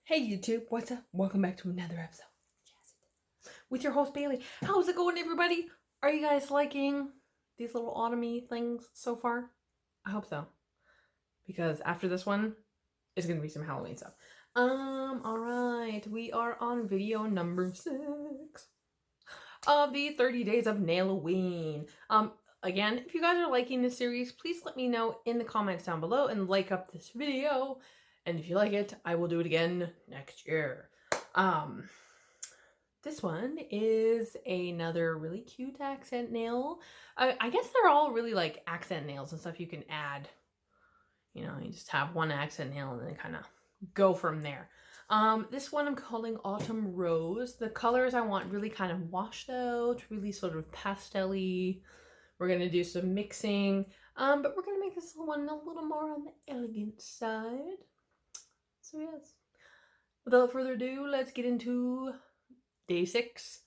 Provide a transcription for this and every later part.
Hey YouTube, what's up? Welcome back to another episode with your host Bailey. How's it going, everybody? Are you guys liking these little autumny things so far? I hope so, because after this one, it's gonna be some Halloween stuff. Alright, we are on video number 6 of the 30 Days of NAIL-O-WEEN. Again, if you guys are liking this series, please let me know in the comments down below and like up this video. And if you like it, I will do it again next year. This one is another really cute accent nail. I guess they're all really like accent nails and stuff you can add. You know, you just have one accent nail and then kind of go from there. This one I'm calling Autumn Rose. The colors I want really kind of washed out, really sort of pastel-y. We're going to do some mixing, but we're going to make this one a little more on the elegant side. So yes, without further ado, let's get into day 6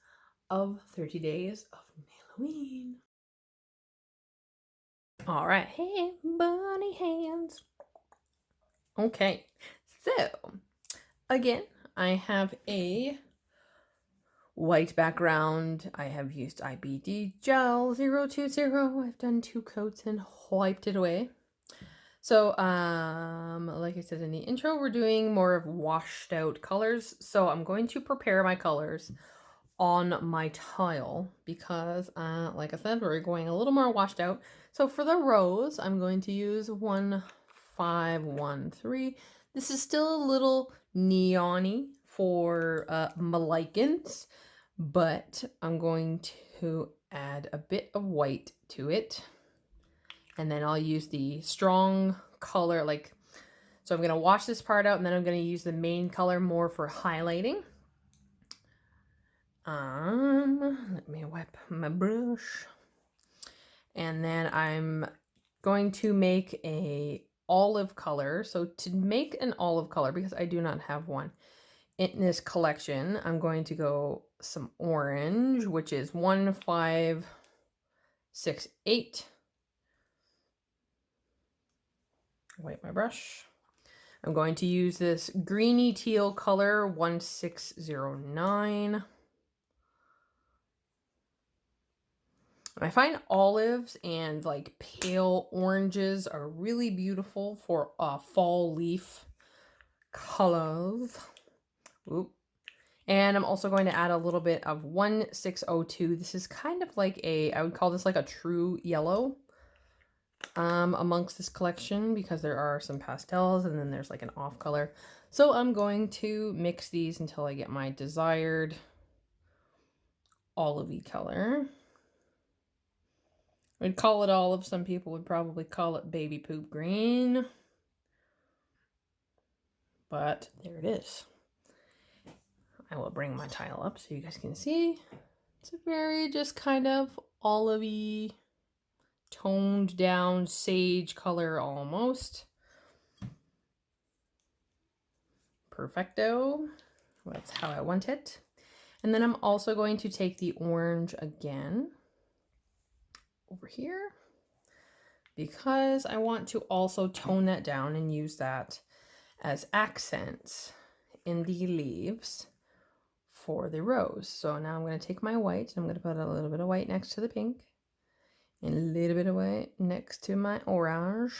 of 30 Days of NAIL-O-WEEN. Alright, hey bunny hands. Okay, so again, I have a white background. I have used IBD gel 020. I've done 2 coats and wiped it away. So, like I said in the intro, we're doing more of washed out colors. So I'm going to prepare my colors on my tile because, like I said, we're going a little more washed out. So for the rose, I'm going to use 1513. This is still a little neon-y for Malikans, but I'm going to add a bit of white to it. And then I'll use the strong color, so I'm going to wash this part out and then I'm going to use the main color more for highlighting. Let me wipe my brush. And then I'm going to make a olive color. So to make an olive color, because I do not have one in this collection, I'm going to go some orange, which is 1568. Wipe my brush. I'm going to use this greeny teal color 1609. I find olives and like pale oranges are really beautiful for fall leaf colors. Oop. And I'm also going to add a little bit of 1602. This is kind of like I would call this like a true yellow. Amongst this collection, because there are some pastels and then there's like an off color. So I'm going to mix these until I get my desired olivey color. We'd call it olive. Some people would probably call it baby poop green. But there it is. I will bring my tile up so you guys can see. It's a very just kind of olivey, toned down sage color almost. Perfecto. That's how I want it. And then I'm also going to take the orange again over here because I want to also tone that down and use that as accents in the leaves for the rose. So now I'm going to take my white and I'm going to put a little bit of white next to the pink. And a little bit of white next to my orange.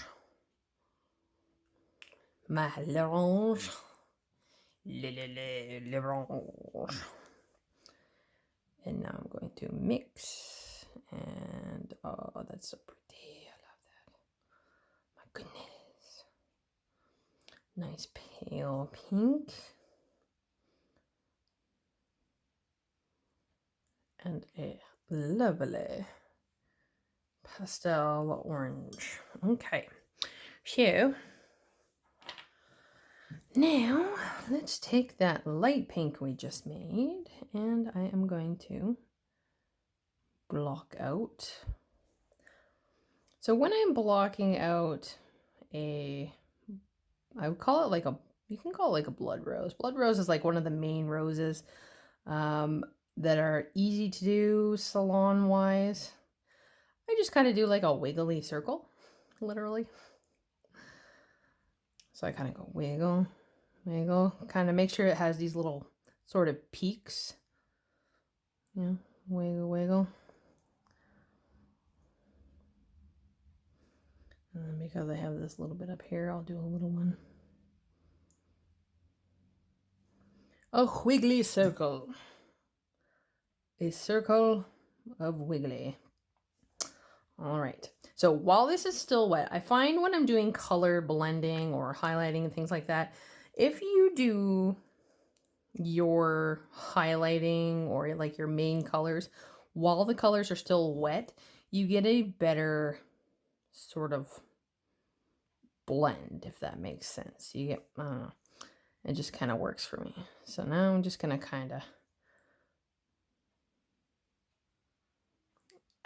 My l'orange. L'orange. And now I'm going to mix. And oh, that's so pretty. I love that. My goodness. Nice pale pink. And a lovely pastel orange. Okay, so now let's take that light pink we just made and I am going to block out. So when I'm blocking out I would call it like you can call it like a blood rose. Blood rose is like one of the main roses that are easy to do salon wise. I just kind of do like a wiggly circle, literally. So I kind of go wiggle, Wiggle. Kind of make sure it has these little sort of peaks. Yeah, wiggle, wiggle. And then because I have this little bit up here, I'll do a little one. A wiggly circle. A circle of wiggly. All right. So while this is still wet, I find when I'm doing color blending or highlighting and things like that, if you do your highlighting or like your main colors while the colors are still wet, you get a better sort of blend, if that makes sense. You get, I don't know, it just kind of works for me. So now I'm just gonna kind of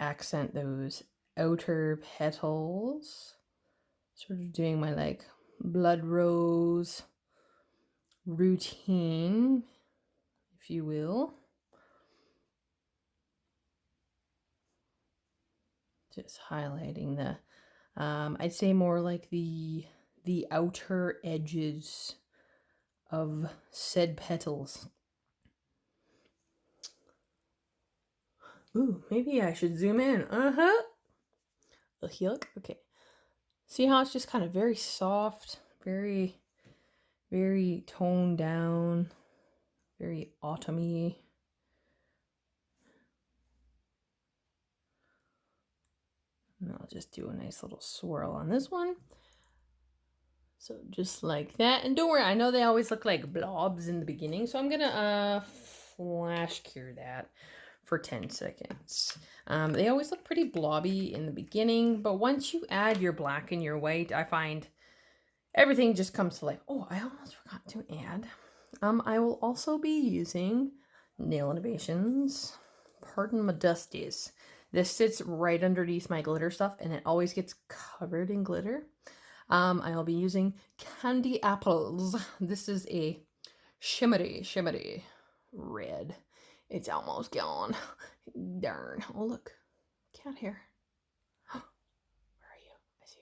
accent those outer petals, sort of doing my like blood rose routine, if you will. Just highlighting the I'd say more like the outer edges of said petals. Ooh, maybe I should zoom in. Okay. See how it's just kind of very soft, very, very toned down, very autumny. And I'll just do a nice little swirl on this one. So just like that. And don't worry, I know they always look like blobs in the beginning, so I'm gonna flash cure that for 10 seconds. They always look pretty blobby in the beginning, but once you add your black and your white, I find everything just comes to life. Oh, I almost forgot to add. I will also be using Nail Innovations Pardon Modesties. This sits right underneath my glitter stuff, and it always gets covered in glitter. I'll be using Candy Applez. This is a shimmery red. It's almost gone. Darn. Oh, look. Cat hair. Where are you? I see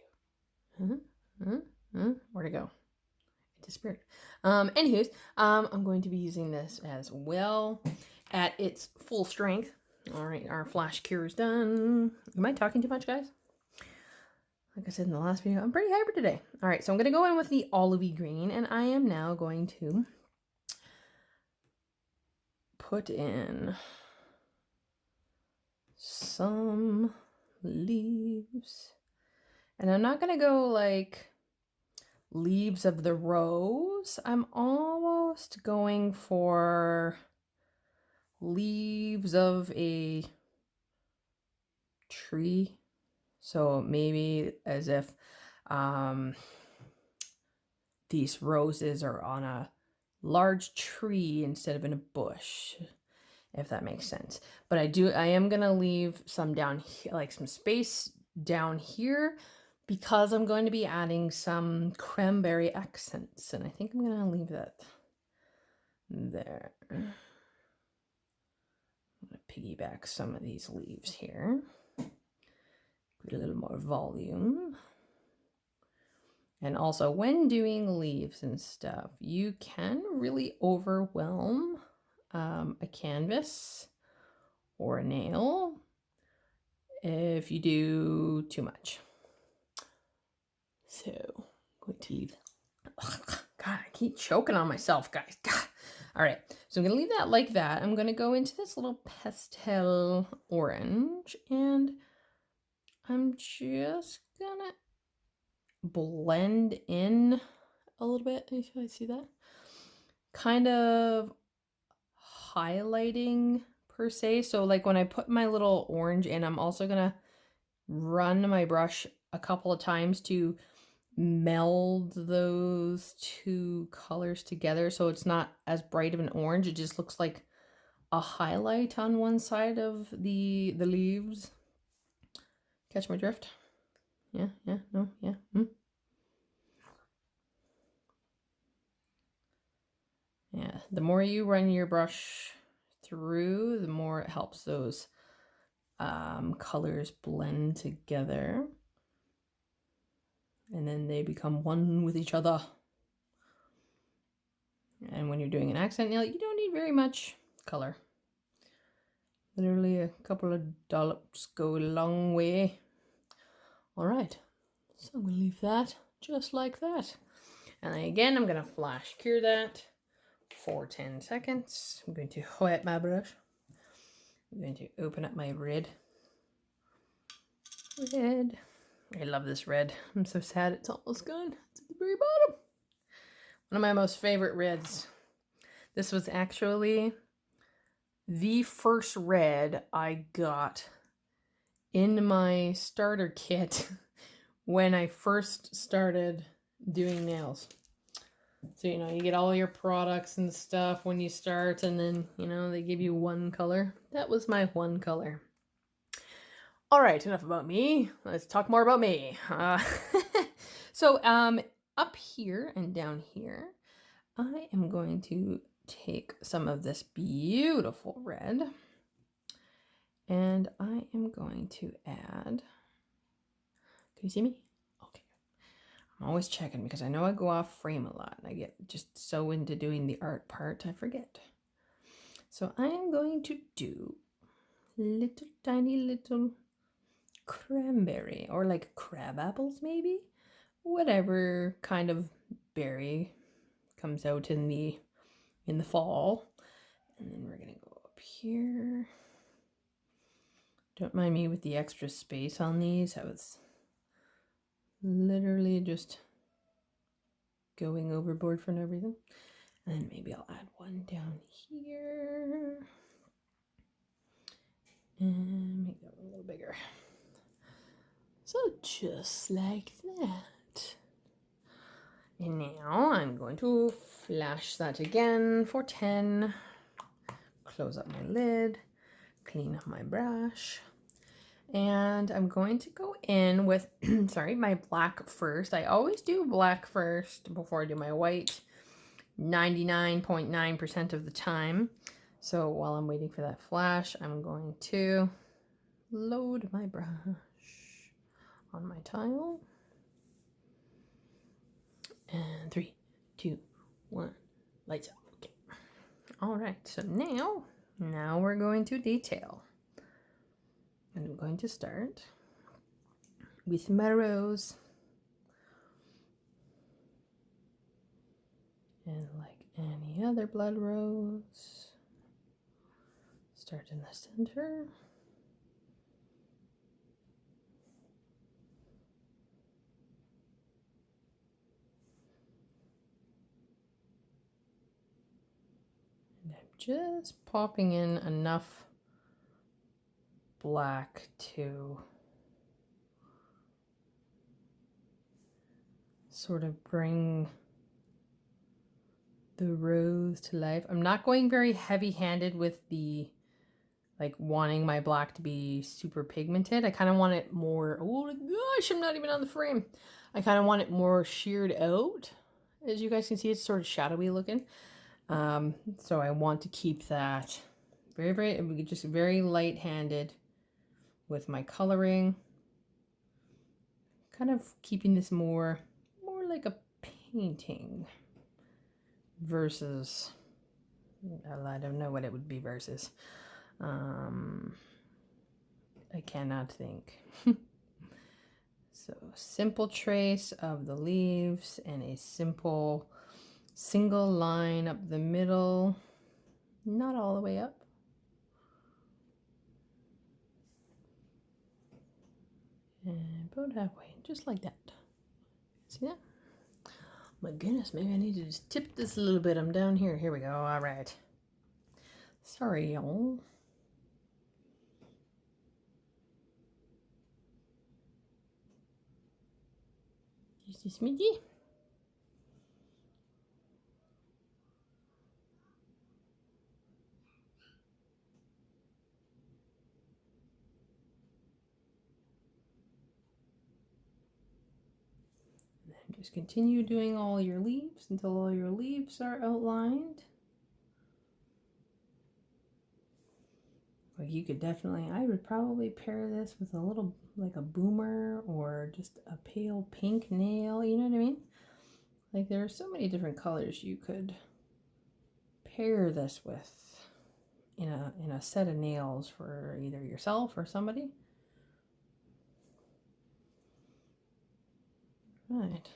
you. Where'd it go? It disappeared. Anyways, I'm going to be using this as well at its full strength. All right, our flash cure is done. Am I talking too much, guys? Like I said in the last video, I'm pretty hyper today. All right, so I'm going to go in with the olivey green, and I am now going to put in some leaves. And I'm not going to go like leaves of the rose. I'm almost going for leaves of a tree. So maybe as if these roses are on a large tree instead of in a bush, if that makes sense. But I am gonna leave some down here, like some space down here, because I'm going to be adding some cranberry accents, and I think I'm gonna leave that there. I'm gonna piggyback some of these leaves here. Put a little more volume. And also, when doing leaves and stuff, you can really overwhelm a canvas or a nail if you do too much. So, I'm going to leave. God, I keep choking on myself, guys. God. All right, so I'm going to leave that like that. I'm going to go into this little pastel orange, and I'm just gonna blend in a little bit. You guys see that? Kind of highlighting per se. So like when I put my little orange in, I'm also gonna run my brush a couple of times to meld those two colors together, so it's not as bright of an orange. It just looks like a highlight on one side of the leaves. Catch my drift? Yeah, no, yeah. Yeah, the more you run your brush through, the more it helps those colors blend together. And then they become one with each other. And when you're doing an accent nail, you don't need very much color. Literally a couple of dollops go a long way. All right, so I'm gonna leave that just like that. And then again, I'm gonna flash cure that for 10 seconds. I'm going to wet my brush. I'm going to open up my red. I love this red. I'm so sad it's almost gone. It's at the very bottom. One of my most favorite reds. This was actually the first red I got in my starter kit when I first started doing nails. So, you know, you get all your products and stuff when you start, and then, you know, they give you one color. That was my one color. All right, enough about me. Let's talk more about me. So up here and down here, I am going to take some of this beautiful red, and I am going to add, can you see me? Okay. I'm always checking because I know I go off frame a lot and I get just so into doing the art part, I forget. So I am going to do little tiny little cranberry, or like crab apples maybe, whatever kind of berry comes out in the fall. And then we're gonna go up here. Don't mind me with the extra space on these. I was literally just going overboard for no reason. And maybe I'll add one down here and make that one a little bigger. So just like that. And now I'm going to flash that again for 10. Close up my lid, clean up my brush. And I'm going to go in with, sorry, my black first. I always do black first before I do my white, 99.9% of the time. So while I'm waiting for that flash, I'm going to load my brush on my tile. And 3, 2, 1, lights up. Okay. All right, so now we're going to detail. And I'm going to start with my rose. And like any other blood rose, start in the center. And I'm just popping in enough black to sort of bring the rose to life. I'm not going very heavy-handed with the, like, wanting my black to be super pigmented. I kind of want it more, oh my gosh, I'm not even on the frame. I kind of want it more sheared out. As you guys can see, it's sort of shadowy looking. So I want to keep that just very light-handed with my coloring. Kind of keeping this more like a painting versus, I don't know what it would be versus. I cannot think. So simple trace of the leaves and a simple single line up the middle, not all the way up. And about halfway, just like that. See that? My goodness, maybe I need to just tip this a little bit. I'm down here. Here we go. All right. Sorry, y'all. Just a smidgy. Just continue doing all your leaves until all your leaves are outlined. Like you could definitely, I would probably pair this with a little, like a boomer or just a pale pink nail, you know what I mean? Like there are so many different colors you could pair this with in a set of nails for either yourself or somebody. Right.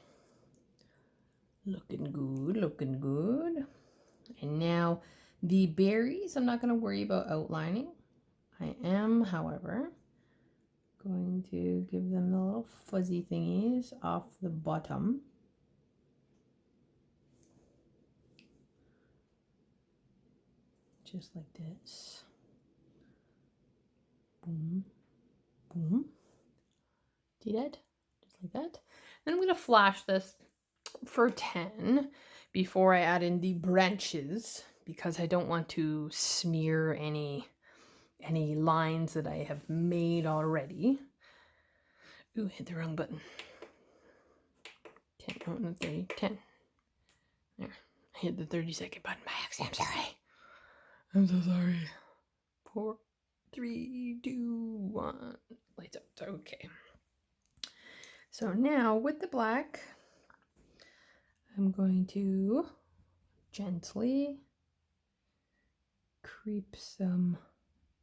Looking good, looking good. And now the berries, I'm not going to worry about outlining. I am, however, going to give them the little fuzzy thingies off the bottom. Just like this. Boom, boom. See that? Just like that. Then I'm going to flash this for 10 before I add in the branches, because I don't want to smear any lines that I have made already. Ooh, hit the wrong button. 10, oh, no, 30, 10. There, I hit the 30-second button by accident. I'm sorry. I'm so sorry. 4, 3, 2, 1. Lights up. Okay. So now with the black, I'm going to gently creep some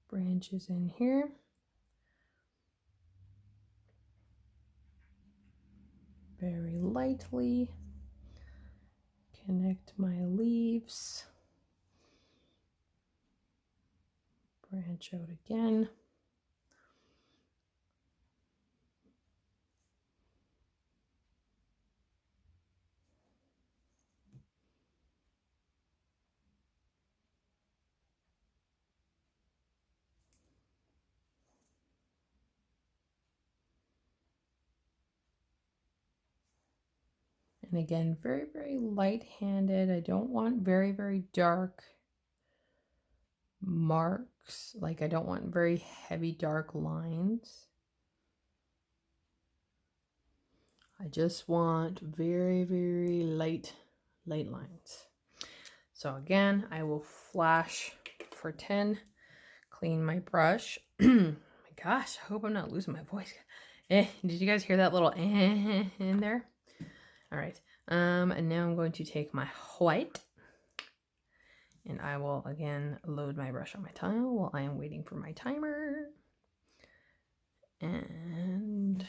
branches in here. Very lightly connect my leaves. Branch out again. And again, very, very light-handed. I don't want very, very dark marks. Like, I don't want very heavy, dark lines. I just want very, very light lines. So again, I will flash for 10, clean my brush. My gosh, I hope I'm not losing my voice. Did you guys hear that little in there? All right, and now I'm going to take my white, and I will again load my brush on my tile while I am waiting for my timer. And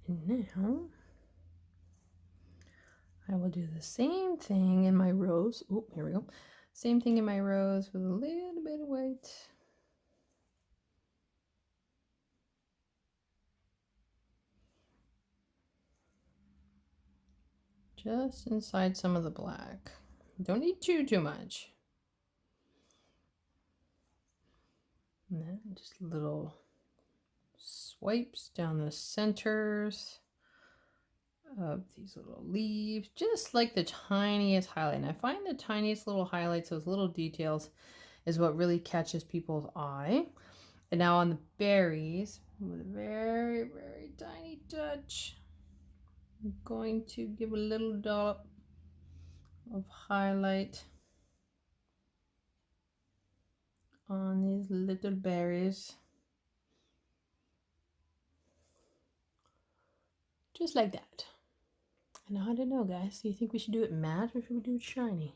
now I will do the same thing in my rose. Oh, here we go. Same thing in my rose with a little bit of white. Just inside some of the black. Don't need too much. And then just little swipes down the centers of these little leaves, just like the tiniest highlight. And I find the tiniest little highlights, those little details, is what really catches people's eye. And now on the berries, with a very, very tiny touch, I'm going to give a little dollop of highlight on these little berries. Just like that. And I don't know, guys. Do you think we should do it matte or should we do it shiny?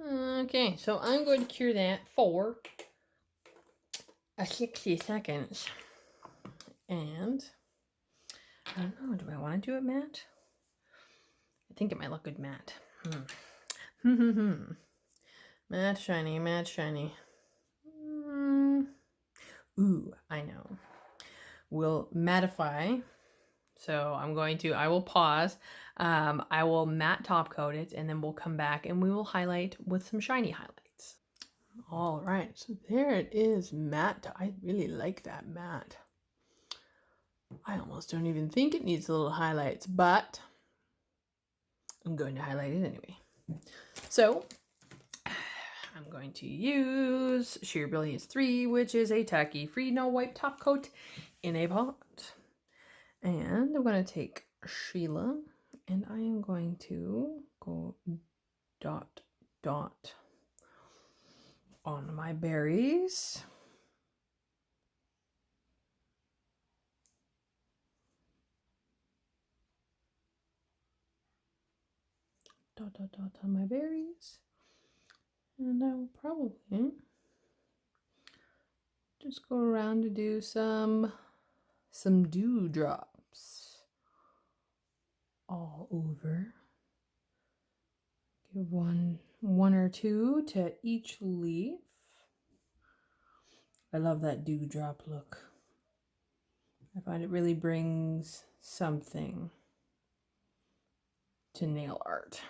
Okay, so I'm going to cure that for 60 seconds. And I don't know, do I want to do it matte? I think it might look good matte. Matte shiny, matte shiny. Ooh, I know. We'll mattify. So I will pause. I will matte top coat it, and then we'll come back and we will highlight with some shiny highlights. All right, so there it is, matte. I really like that matte. I almost don't even think it needs little highlights, but I'm going to highlight it anyway. So I'm going to use Sheer Brilliance 3, which is a tacky-free no wipe top coat in a pot. And I'm going to take Sheila, and I am going to go dot dot on my berries. dot dot dot on my berries. And I will probably just go around to do some dewdrops all over. Give one or two to each leaf. I love that dewdrop look. I find it really brings something to nail art.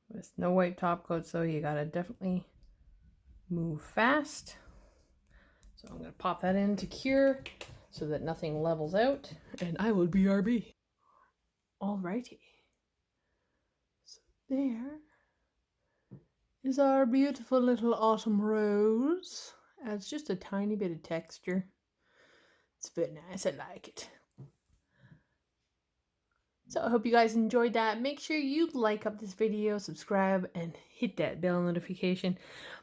With no white top coat, so you gotta definitely move fast. So I'm gonna pop that in to cure so that nothing levels out, and I will BRB. Alrighty. So there is our beautiful little autumn rose. Adds just a tiny bit of texture. It's very nice, I like it. So I hope you guys enjoyed that. Make sure you like up this video, subscribe, and hit that bell notification.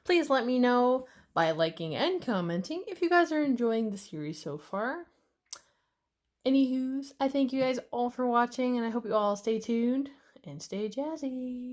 Please let me know by liking and commenting if you guys are enjoying the series so far. Anywho's, I thank you guys all for watching, and I hope you all stay tuned and stay jazzy.